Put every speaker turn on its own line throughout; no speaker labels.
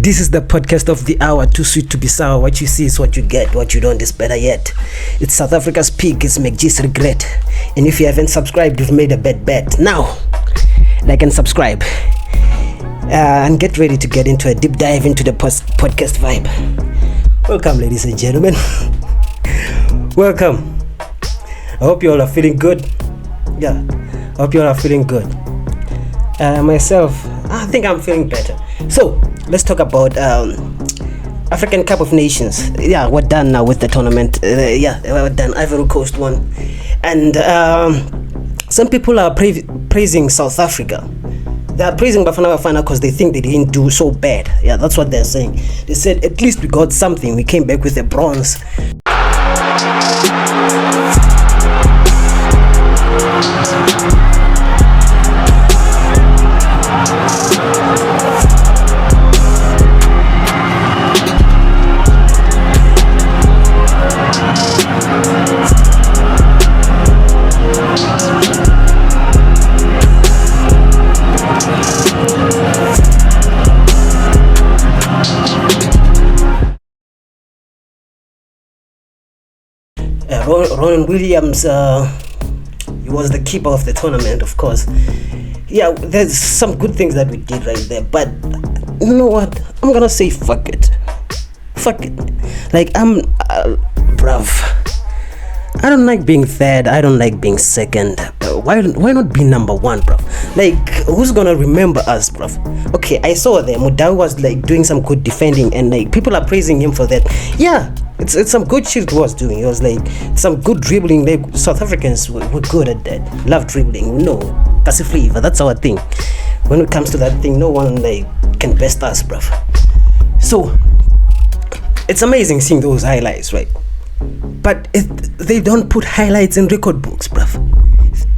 This is the podcast of the hour, too sweet to be sour. What you see is what you get, what you don't is better yet. It's South Africa's peak, it's McG's regret. And if you haven't subscribed, you've made a bad bet. Now, like and subscribe. And get ready to get into a deep dive into the podcast vibe. Welcome, ladies and gentlemen. Welcome. I hope you all are feeling good. Yeah, I hope you all are feeling good. Myself, I think I'm feeling better. So, let's talk about African Cup of Nations. Yeah, we're done now with the tournament. We're done. Ivory Coast won. And some people are praising South Africa. They are praising Bafana Bafana because they think they didn't do so bad. Yeah, that's what they're saying. They said, at least we got something. We came back with a bronze. Ronald Williams, he was the keeper of the tournament, of course. Yeah, there's some good things that we did right there, but you know what? I'm gonna say fuck it. Fuck it. Like, bruv. I don't like being third. I don't like being second. Why not be number one, bruv? Like, who's gonna remember us, bruv? Okay, I saw there Mudau was like doing some good defending, and like people are praising him for that. Yeah, it's some good shit he was doing. He was like some good dribbling. Like, South Africans were good at that. Love dribbling. No, Cassper, that's our thing. When it comes to that thing, no one like can best us, bruv. So it's amazing seeing those highlights, right? But they don't put highlights in record books, bruv.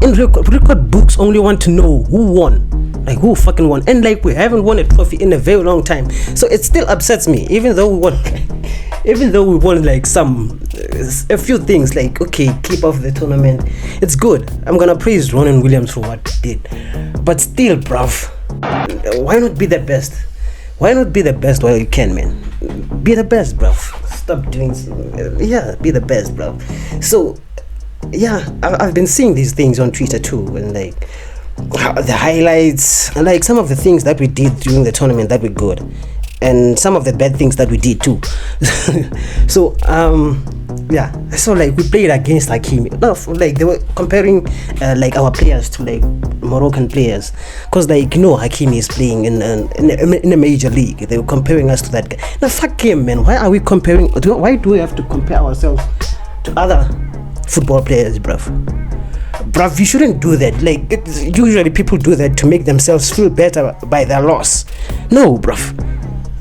In record books only want to know who won. Like, who fucking won. And like, we haven't won a trophy in a very long time. So it still upsets me. Even though we won like a few things, like, okay, keep off the tournament, it's good. I'm gonna praise Ronald Williams for what he did. But still, bruv, why not be the best? Why not be the best while you can, man? Be the best, bruv. Stop doing be the best, bruv. So yeah, I've been seeing these things on Twitter too, and like the highlights, and like some of the things that we did during the tournament that were good, and some of the bad things that we did too. So so like we played against Hakimi. No, like they were comparing like our players to like Moroccan players, because like, you know, Hakimi is playing in a major league. They were comparing us to that guy. Now fuck him, man. Why are we comparing? Why do we have to compare ourselves to other football players, bruv? Bruv, you shouldn't do that. Like, usually people do that to make themselves feel better by their loss. No, bruv.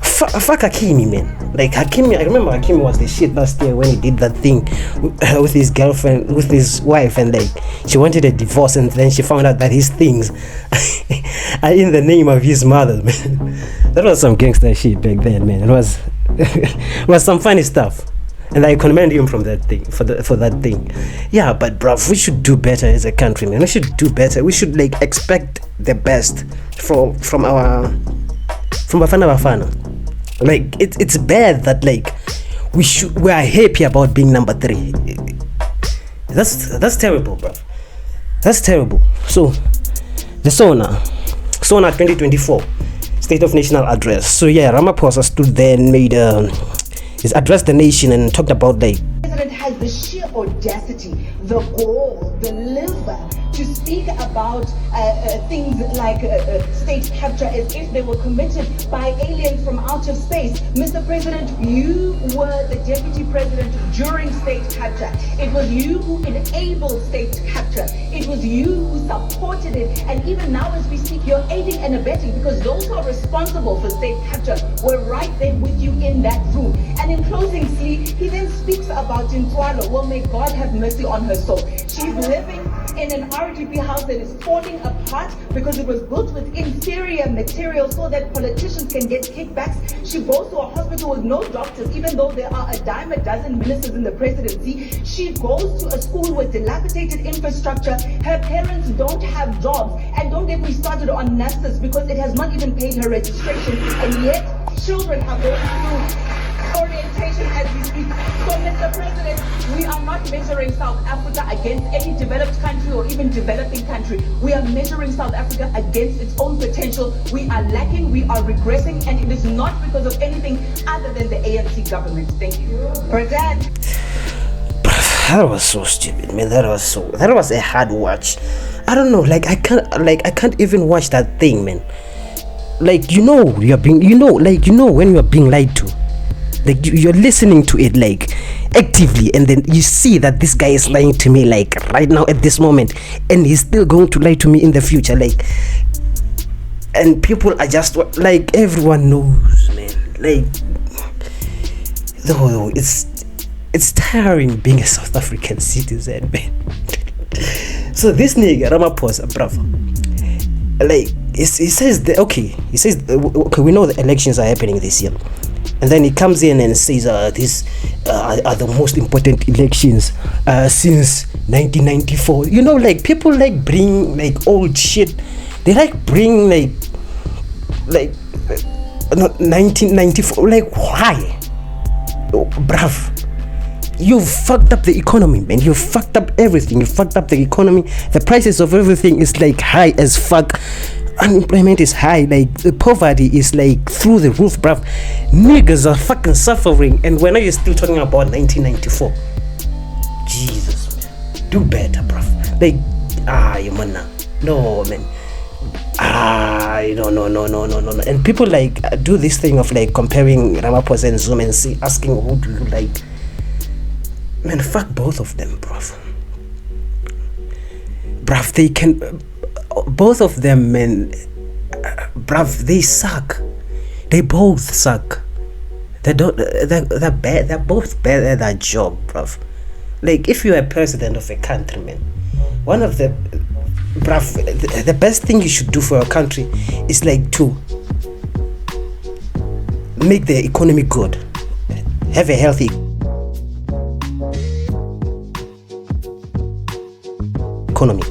Fuck Hakimi, man. Like, Hakimi, I remember Hakimi was the shit last year when he did that thing with his girlfriend, with his wife, and like, she wanted a divorce, and then she found out that his things are in the name of his mother, man. That was some gangster shit back then, man. It was some funny stuff. And I commend him from that thing, for that thing. Yeah, but bruv, we should do better as a country, man. We should do better. We should like expect the best from Bafana Bafana. Like, it's bad that like we are happy about being number 3. That's terrible, bruv. That's terrible. So the SONA 2024 State of National Address. So yeah, Ramaphosa stood there and made he's addressed the nation and talked about like,
the president has the sheer audacity, the gall, the liver to speak about things like state capture as if they were committed by aliens from outer space. Mr. President, you were the deputy president during state capture. It was you who enabled state capture. It was you who supported it. And even now as we speak, you're aiding and abetting, because those who are responsible for state capture were right there with you in that room. And in closing, he then speaks about Ntwalo. Well, may God have mercy on her soul. She's living in an RDP house that is falling apart because it was built with inferior material so that politicians can get kickbacks. She goes to a hospital with no doctors, even though there are a dime a dozen ministers in the presidency. She goes to a school with dilapidated infrastructure. Her parents don't have jobs. And don't get me started on nurses, because it has not even paid her registration. And yet children are going through orientation as we speak. So, Mr. President, we are not measuring South Africa against any developed country or even developing country. We are measuring South Africa against its own potential. We are lacking, we are regressing, and it is not because of anything other than the ANC government. Thank you. President.
That was so stupid, man. That was a hard watch. I don't know, like I can't even watch that thing, man. Like when you are being lied to. Like you're listening to it like actively, and then you see that this guy is lying to me like right now at this moment, and he's still going to lie to me in the future, like. And people are just like, everyone knows, man. Like, though it's tiring being a South African citizen, man. So this nigga Ramaphosa, bruv, like he says, okay, we know the elections are happening this year, and then he comes in and says these are the most important elections since 1994. Like people like bring like old shit. They like bring like 1994. Like why? Oh, bruv, you fucked up the economy, man. You fucked up everything. You fucked up the economy. The prices of everything is like high as fuck. Unemployment is high. Like the poverty is like through the roof, bruv. Niggas are fucking suffering, and when are you still talking about 1994? Jesus, man. Do better, bruv. Like, you man. No, man. No. And people like do this thing of like comparing Ramaphosa and Zuma and asking who do you like. Man, fuck both of them, bruv. Bruv, they can, both of them, man. Bruv, they suck. They both suck. They're bad. They're both bad at their job, bruv. Like, if you're a president of a country, man, one of the, bruv, the best thing you should do for your country is like to make the economy good, have a healthy economy.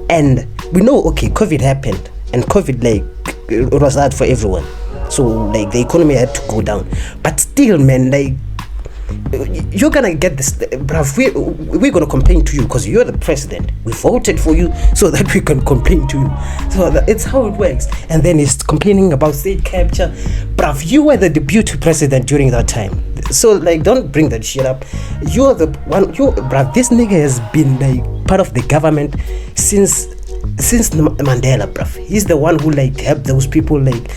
And we know, okay, COVID happened, and COVID, like, it was hard for everyone, so like the economy had to go down. But still, man, like, you're gonna get this, bruv. We're gonna complain to you because you're the president. We voted for you so that we can complain to you. So it's how it works. And then he's complaining about state capture. Bruv, you were the deputy president during that time. So like, don't bring that shit up. You're the one. Bruv, this nigga has been like part of the government since Mandela, bruv. He's the one who like helped those people like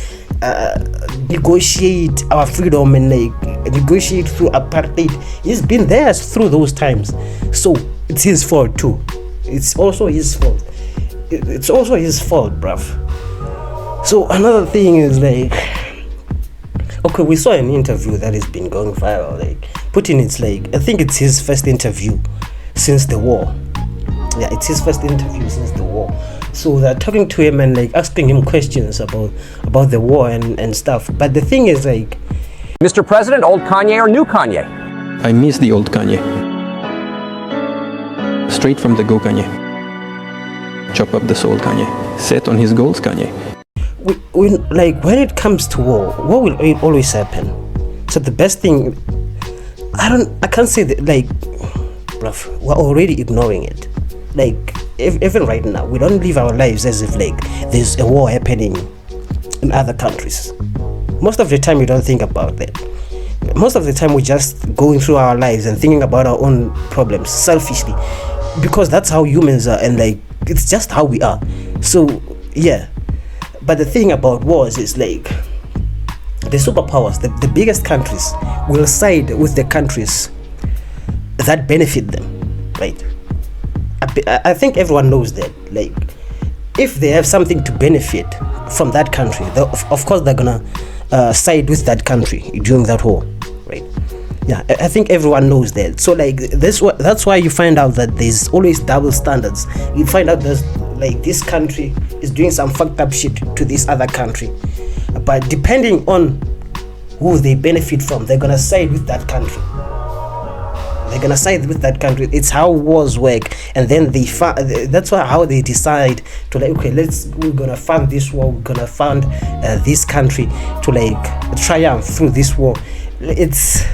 negotiate our freedom and like negotiate through apartheid. He's been there through those times, so it's his fault too. It's also his fault. It's also his fault, bruv. So another thing is like, okay, we saw an interview that has been going viral. Like Putin, it's like, I think it's his first interview since the war. Yeah, it's his first interview since the war. So they're talking to him and like asking him questions about the war and stuff. But the thing is like,
Mr. President, old Kanye or new Kanye?
I miss the old Kanye. Straight from the go Kanye. Chop up the soul Kanye. Set on his goals Kanye.
We like, when it comes to war will always happen. So the best thing, I can't say that, like, bruv, we're already ignoring it. Like, even right now, we don't live our lives as if like there's a war happening in other countries. Most of the time we don't think about that. Most of the time we're just going through our lives and thinking about our own problems selfishly, because that's how humans are, and like it's just how we are. So yeah, but the thing about wars is like the superpowers, the biggest countries will side with the countries that benefit them, right? I think everyone knows that. Like, if they have something to benefit from that country, of course they're gonna side with that country during that war, right? Yeah, I think everyone knows that. So like that's why you find out that there's always double standards. You find out there's like this country is doing some fucked up shit to this other country, but depending on who they benefit from, they're gonna side with that country. They're gonna side with that country. It's how wars work. And then that's how they decide to like, okay, we're gonna fund this war. We're gonna fund this country to like triumph through this war. It's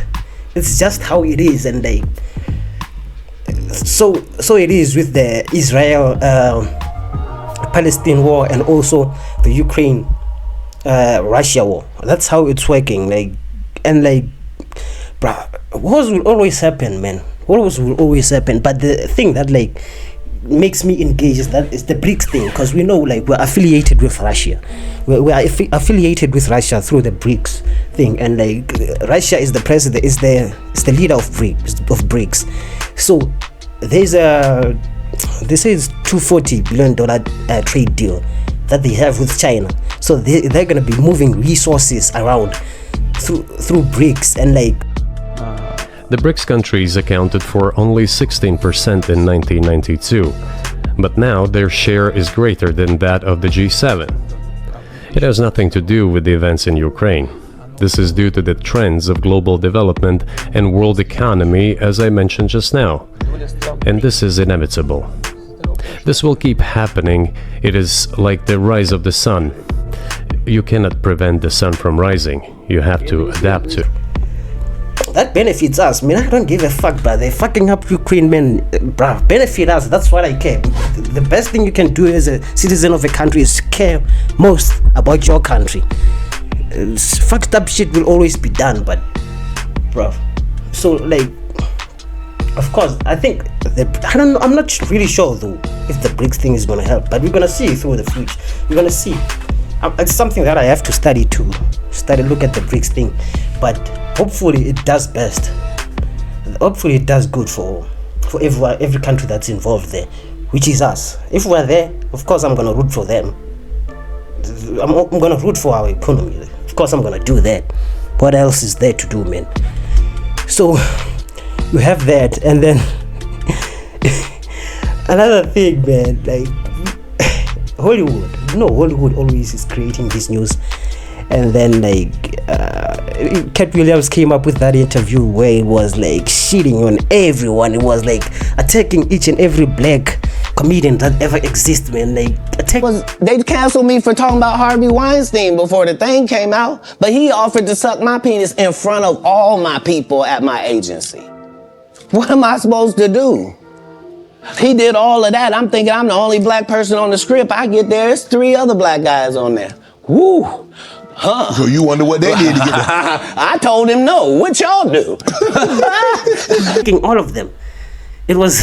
just how it is. And like, so it is with the Israel Palestine war and also the Ukraine Russia war. That's how it's working. Like, and like, bruh, wars will always happen, man. Wars will always happen. But the thing that like makes me engage is the BRICS thing, because we know like we're affiliated with Russia. We are affiliated with Russia through the BRICS thing, and like Russia is the president, is the leader of BRICS. So there's they say it's $240 billion trade deal that they have with China. So they're gonna be moving resources around through BRICS. And like,
the BRICS countries accounted for only 16% in 1992, but now their share is greater than that of the G7. It has nothing to do with the events in Ukraine. This is due to the trends of global development and world economy, as I mentioned just now. And this is inevitable. This will keep happening. It is like the rise of the sun. You cannot prevent the sun from rising. You have to adapt to.
That benefits us. I mean, I don't give a fuck, but they're fucking up Ukraine, man. Bruh, benefit us. That's what I care. The best thing you can do as a citizen of a country is care most about your country. Fucked up shit will always be done, but bruh. So like, of course, I think I don't know. I'm not really sure though if the BRICS thing is gonna help, but we're gonna see through the future. We're gonna see. It's something that I have to study look at the BRICS thing, but hopefully it does best. Hopefully it does good for every country that's involved there, which is us. If we're there, of course I'm gonna root for them. I'm gonna root for our economy. Of course I'm gonna do that. What else is there to do, man? So you have that, and then another thing, man, like Hollywood. Hollywood always is creating this news. And then like Katt Williams came up with that interview where he was like shitting on everyone. He was like attacking each and every black comedian that ever exists, man. Like
they canceled me for talking about Harvey Weinstein before the thing came out, but he offered to suck my penis in front of all my people at my agency. What am I supposed to do? He did all of that. I'm thinking I'm the only black person on the script. I get there, it's 3 other black guys on there. Woo! Huh.
So you wonder what they did to get there?
I told him no. What y'all do?
All of them. It was,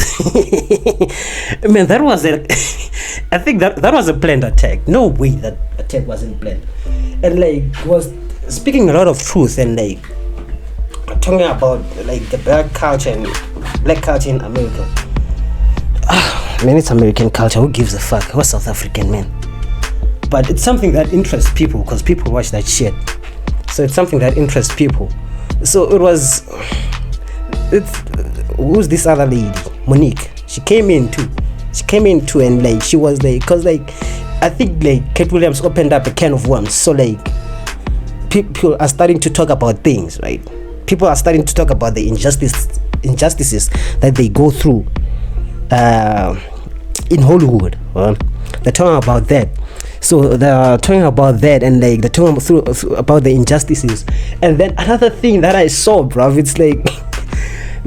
man, that was I think that was a planned attack. No way that attack wasn't planned. And like was speaking a lot of truth and like talking about like the black culture in America. Man, it's American culture. Who gives a fuck? What's South African, man? But it's something that interests people because people watch that shit. So it's something that interests people. So who's this other lady? Monique. She came in too, and like she was like, cause like I think like Katt Williams opened up a can of worms. So like people are starting to talk about things, right? People are starting to talk about the injustices that they go through in Hollywood. They're talking about that. So they're talking about that, and like they're talking about the injustices. And then another thing that I saw, bruv, it's like,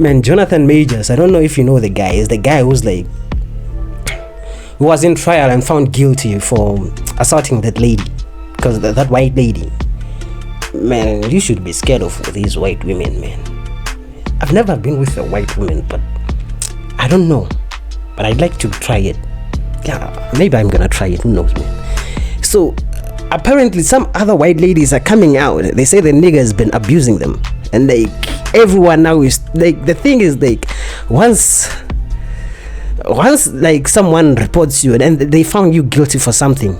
man, Jonathan Majors. I don't know if you know the guy. Is the guy who's like, who was in trial and found guilty for assaulting that lady, because that white lady. Man, you should be scared of these white women, man. I've never been with a white woman, but I don't know. But I'd like to try it. Yeah, maybe I'm gonna try it. Who knows, man? So apparently some other white ladies are coming out. They say the nigga has been abusing them, and like everyone now is like, the thing is like once like someone reports you and they found you guilty for something,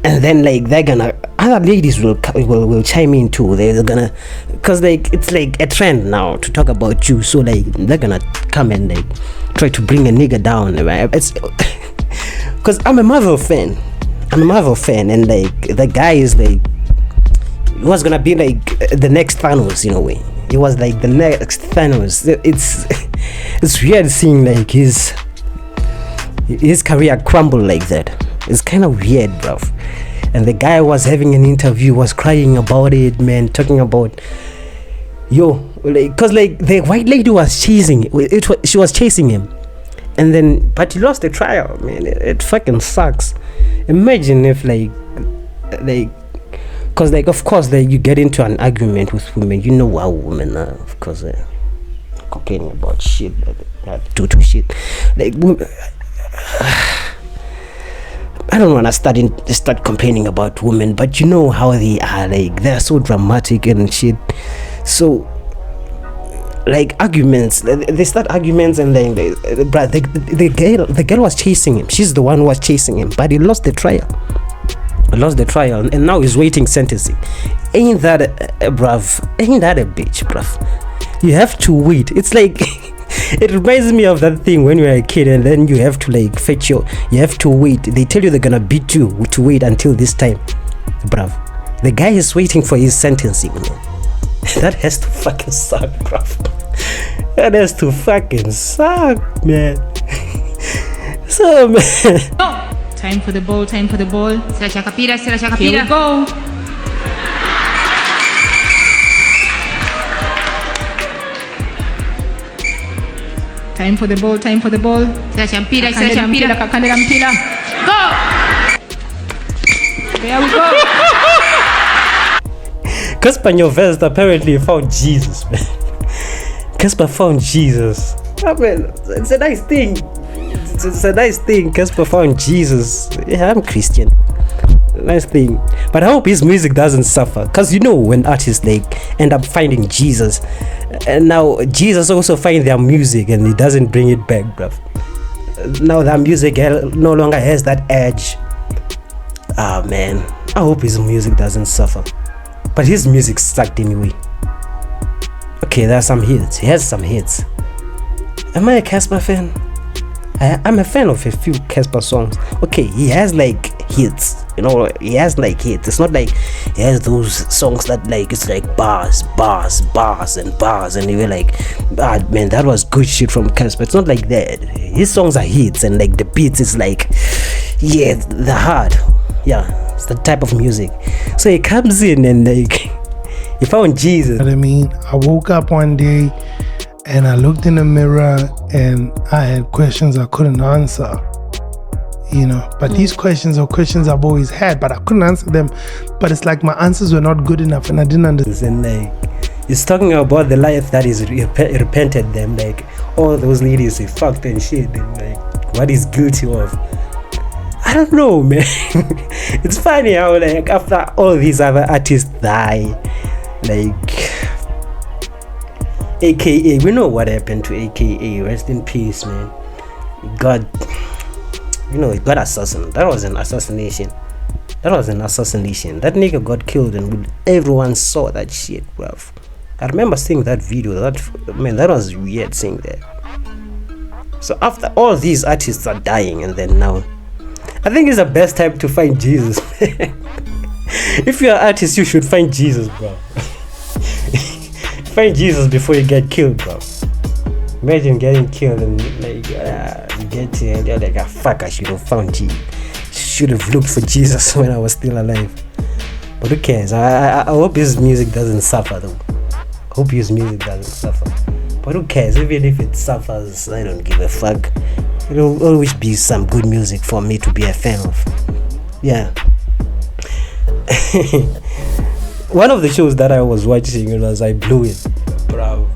and then like they're gonna, other ladies will chime in too. They're gonna, cause like it's like a trend now to talk about you. So like they're gonna come and like try to bring a nigga down. It's cause I'm a Marvel fan, and like the guy is like, he was gonna be like the next Thanos in a way. he was like the next Thanos. It's weird seeing like his career crumble like that. It's kind of weird, bruv. And the guy was having an interview, was crying about it, man, talking about cause like the white lady was chasing she was chasing him, and then but he lost the trial, man. It fucking sucks. Imagine if like cause like of course like you get into an argument with women, you know how women are, of course, complaining about shit, do shit like I don't want to start complaining about women, but you know how they are, like they're so dramatic and shit. So like arguments, they start arguments, and then the girl was chasing him. She's the one who was chasing him, but he lost the trial. And now he's waiting sentencing. Ain't that a bitch, bruv? You have to wait. It's like it reminds me of that thing when you were a kid and then you have to like you have to wait. They tell you they're gonna beat you to wait until this time, bruv. The guy is waiting for his sentencing, man. That has to fucking suck, bruv. That has to fucking suck, man. So, man.
Time for the ball. Here we go. Time for the ball. Go! There we go.
Cassper in your vest apparently found Jesus, man. Cassper found Jesus. I mean, it's a nice thing. It's a nice thing. Cassper found Jesus. Yeah, I'm Christian. Nice thing. But I hope his music doesn't suffer. Because you know when artists like end up finding Jesus, and now Jesus also finds their music and he doesn't bring it back, bruv. Now that music no longer has that edge. Ah, man. I hope his music doesn't suffer. But his music sucked anyway. Okay, there are some hits. He has some hits. Am I a Cassper fan? I'm a fan of a few Cassper songs. Okay, he has like hits. You know, he has like hits. It's not like he has those songs that like it's like bars, and you were like, ah, man, that was good shit from Cassper. It's not like that. His songs are hits, and like the beats is like, yeah, the hard. Yeah, it's the type of music. So he comes in and like he found Jesus.
You know what I mean? I woke up one day and I looked in the mirror and I had questions I couldn't answer. You know, but these questions are questions I've always had, but I couldn't answer them. But it's like my answers were not good enough and I didn't understand.
And like he's talking about the life that is repented them, like all those ladies he fucked and shit, and like what he's guilty of. I don't know, man. It's funny how like after all these other artists die, like AKA, we know what happened to AKA. Rest in peace, man. God, you know, he got assassinated. That was an assassination. That nigga got killed and everyone saw that shit, bruv. I remember seeing that video. That was weird seeing that. So after all these artists are dying, and then now I think it's the best time to find Jesus. If you're an artist, you should find Jesus, bro. Find Jesus before you get killed, bro. Imagine getting killed and like you get here and you're like, ah, fuck, I should have found Jesus. Should have looked for Jesus when I was still alive. But who cares? I hope his music doesn't suffer though. I hope his music doesn't suffer. But who cares? Even if it suffers, I don't give a fuck. It'll always be some good music for me to be a fan of. Yeah. One of the shows that I was watching was I Blew It, bro.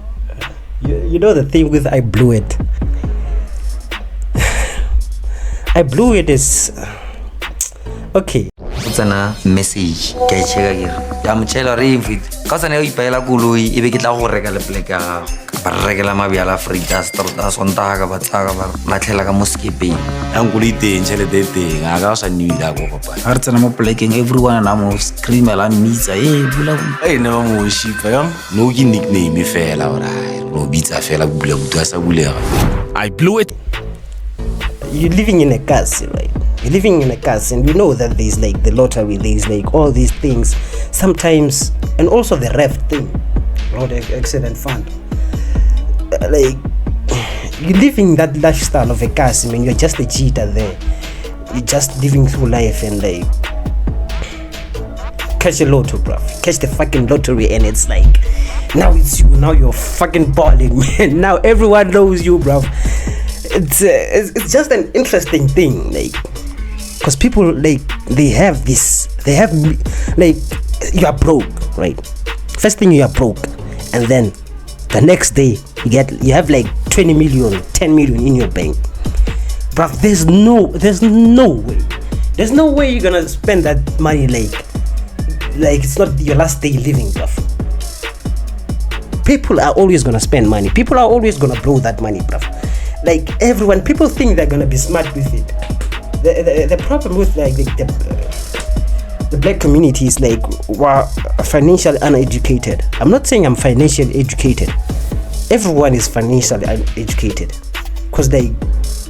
You know the thing with I Blew It. I Blew It is okay.
It's a message. Ke cheka ke ya motshela re invite ka tsana e ipaela koloi e be ke tla go reka le pleka ba rekela mabiala frita strata sontaga ba tsaka ba matlhela ka moskepeng
yang go le teng tšhelete teng a ka sa nnyida go gopa ha re tsena mo plekeng everyone na mo screamela mitsa bula ne ba mo shipa ya no ke nickname fela ora no bitsa fela bula butu sa bulega. I Blew It.
You're living in a castle, right? You're living in a castle, and you know that there's like the lottery, there's like all these things sometimes, and also the ref thing. road accident fund. Like, you're living that lifestyle of a gas. I mean, you're just a cheater there. You're just living through life and like catch a lotto, bruv. Catch the fucking lottery and it's like, now it's you. Now you're fucking balling, man. Now everyone knows you, bruv. It's just an interesting thing, like, because people like they have like, you are broke, right? First thing, you are broke, and then the next day you have like 20 million, 10 million in your bank, bruv. There's no way you're gonna spend that money like it's not your last day living, bruv. People are always gonna spend money. People are always gonna blow that money, bruv. Like everyone, people think they're gonna be smart with it. The problem with like the black community is like we're financially uneducated. I'm not saying I'm financially educated. Everyone is financially uneducated, because like,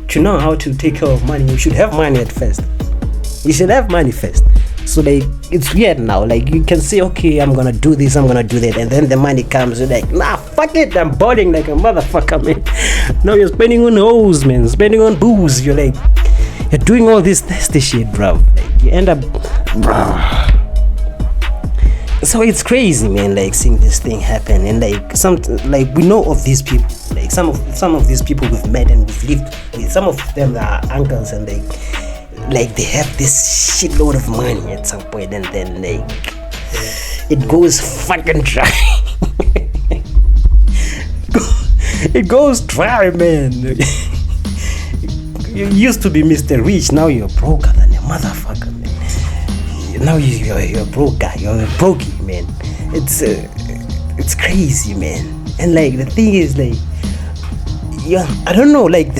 to know how to take care of money, you should have money at first. You should have money first. So like, it's weird now. Like, you can say, okay, I'm gonna do this, I'm gonna do that, and then the money comes. You're like, nah, fuck it, I'm balling like a motherfucker, man. Now you're spending on hoes, man, spending on booze. You're like, you're doing all this nasty shit, bro. Like, you end up, bro. So it's crazy, man. Like, seeing this thing happen, and like we know of these people. Like some of these people we've met and we've lived with. Some of them are uncles, and like they have this shitload of money at some point, and then like it goes fucking dry. It goes dry, man. You used to be Mr. Rich, now you're broker than a motherfucker, man. Now you're a broke guy, you're a brokey, man. It's crazy, man. And like the thing is, like, yeah, I don't know, like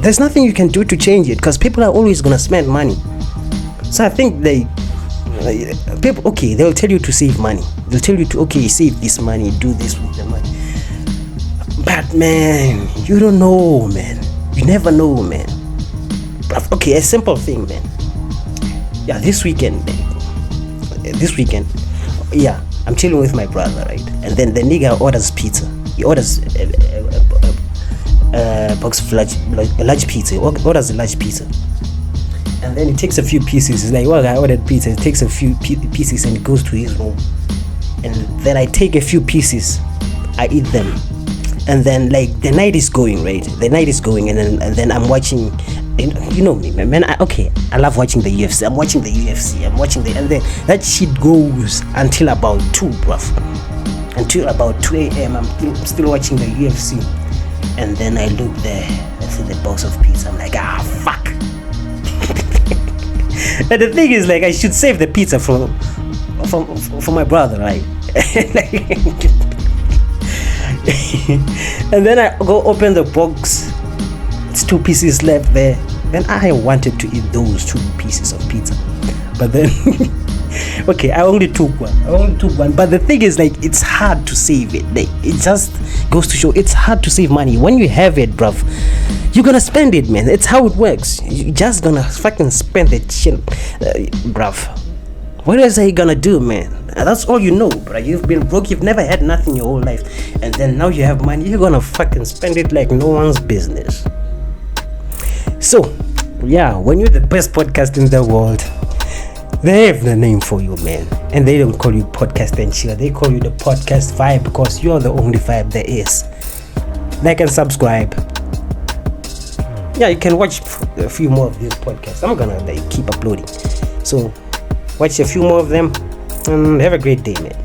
there's nothing you can do to change it, because people are always gonna spend money. So I think like people, okay, they'll tell you to save money. They'll tell you to, okay, save this money, do this with the money. But man, you don't know, man. You never know, man. But okay, a simple thing, man. Yeah, this weekend, yeah, I'm chilling with my brother, right? And then the nigga orders pizza. He orders a box of large pizza. He orders a large pizza. And then he takes a few pieces. He's like, well, I ordered pizza. He takes a few pieces and he goes to his room. And then I take a few pieces. I eat them. And then like the night is going, right? The night is going, and then I'm watching. You know me, man. I love watching the UFC. I'm watching the UFC. And then that shit goes until about 2, bruv. Until about 2 a.m. I'm still watching the UFC. And then I look there, I see the box of pizza. I'm like, fuck. And the thing is, like, I should save the pizza for my brother, right? And then I go open the box. It's 2 pieces left there. Then I wanted to eat those 2 pieces of pizza, but then okay, I only took one. But the thing is, like, it's hard to save it. Like, it just goes to show it's hard to save money. When you have it, bruv, you're gonna spend it, man. It's how it works. You're just gonna fucking spend the shit, bruv. What else are you gonna do, man? That's all you know, bro. You've been broke, you've never had nothing your whole life, and then now you have money, you're gonna fucking spend it like no one's business. So, yeah, when you're the best podcast in the world, they have the name for you, man. And they don't call you podcast and chill. They call you the podcast vibe, because you're the only vibe there is. Like and subscribe. Yeah, you can watch a few more of these podcasts. I'm gonna like keep uploading. So, watch a few more of them and have a great day, man.